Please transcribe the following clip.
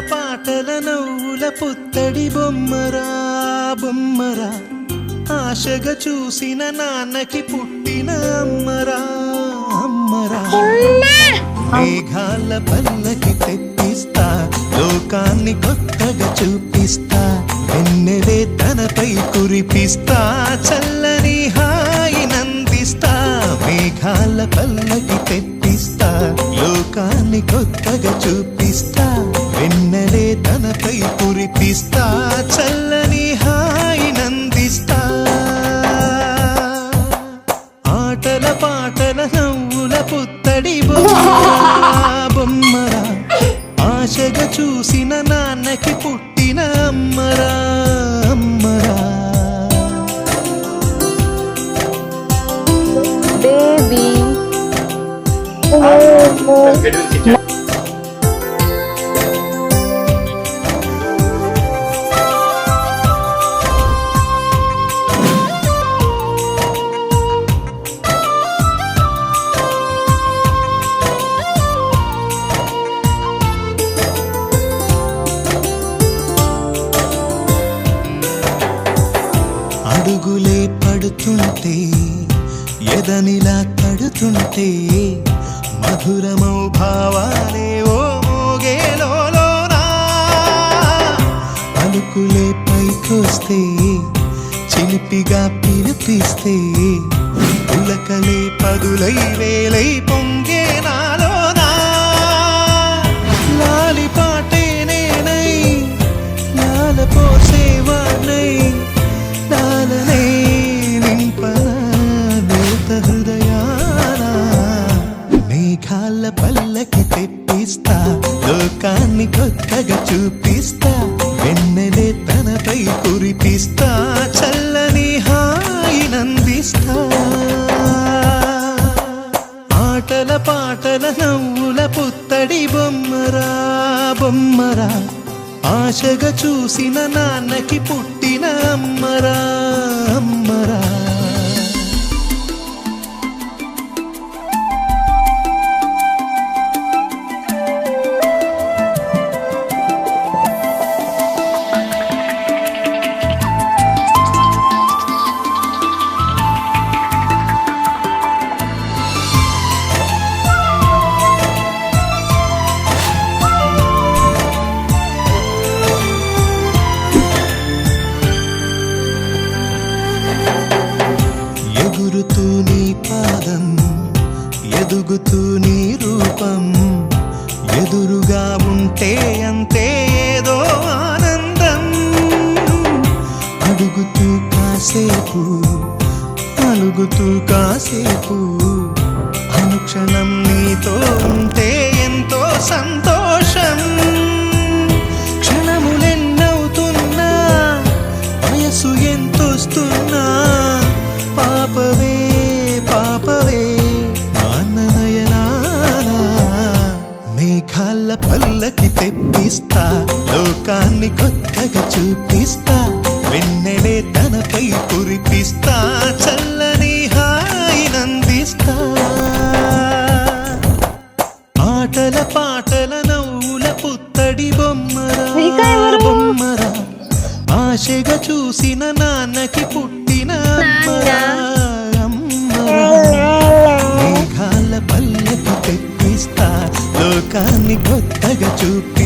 పాటల నవ్వుల పుత్తడి బొమ్మరా బొమ్మరా, ఆశగా చూసిన నాన్నకి పుట్టిన అమ్మరా అమ్మరా. మేఘాల పల్లకి తెప్పిస్తా, లోకాన్ని కొత్తగా చూపిస్తా, వెన్నెలే తనపై కురిపిస్తా, చల్లని హాయి నందిస్తా. మేఘాల పల్లకి తెప్పిస్తా, లోకాన్ని కొత్తగా చూపిస్తా, వెన్నెలే తనపై కురిపిస్తా, చల్లని హాయి నందిస్తా. ఆటల పాటల నవ్వుల పుత్తడి బొమ్మరా బొమ్మరా, ఆశగా చూసిన నాన్నకి పుట్టిన అమ్మరా అమ్మరా. బేబీ అడుగులే పడుతుంటే ఎదనిలా తడుతుంటే, మధురమౌ భావాలే ఓ మోగేలోనా. పలుకులే పైకొస్తే చిలిపిగా పిలిపిస్తే, పులకలే పదులై వేలై పొంగే నాలోనా. లాలి పాటే నేనై లాల పోసేవాణ్ణై, లాలనే నింపనా నేత హృదయాన. మేఘాల పల్లకి తెప్పిస్తా, లోకాన్ని కొత్తగా చూపిస్తా, వెన్నెలే తనపై కురిపిస్తా, చల్లని హాయి నందిస్తా. ఆటల పాటల నవ్వుల పుత్తడి బొమ్మరా బొమ్మరా, ఆశగా చూసిన నాన్నకి పుట్టిన అమ్మరా అమ్మరా. ఎగురుతూ నీ పాదం, ఎదుగుతూ నీ రూపం, ఎదురుగా ఉంటే అంతే ఏదో ఆనందం. అడుగుతూ కాసేపు అలుగుతూ కాసేపు, అనుక్షణం నీతో ఉంటే ఎంతో సంతోషం. క్షణములెన్నవుతున్నా, వయసు ఎంతొస్తున్నా, పాపవే పాపవే నాన్ననయనానా. మేఘాల పల్లకి తెప్పిస్తా, లోకాన్ని కొత్తగా చూపిస్తా, వెన్నెలే తనపై కురిపిస్తా, చల్లని హాయి నందిస్తా. ఆటల పాటల నవ్వుల పుత్తడి బొమ్మరా బొమ్మరా, ఆశగా చూసిన నాన్నకి పుట్టిన అమ్మరా అమ్మరా. మేఘాల పల్లకి తెప్పిస్తా, లోకాన్ని కొత్తగా చూపి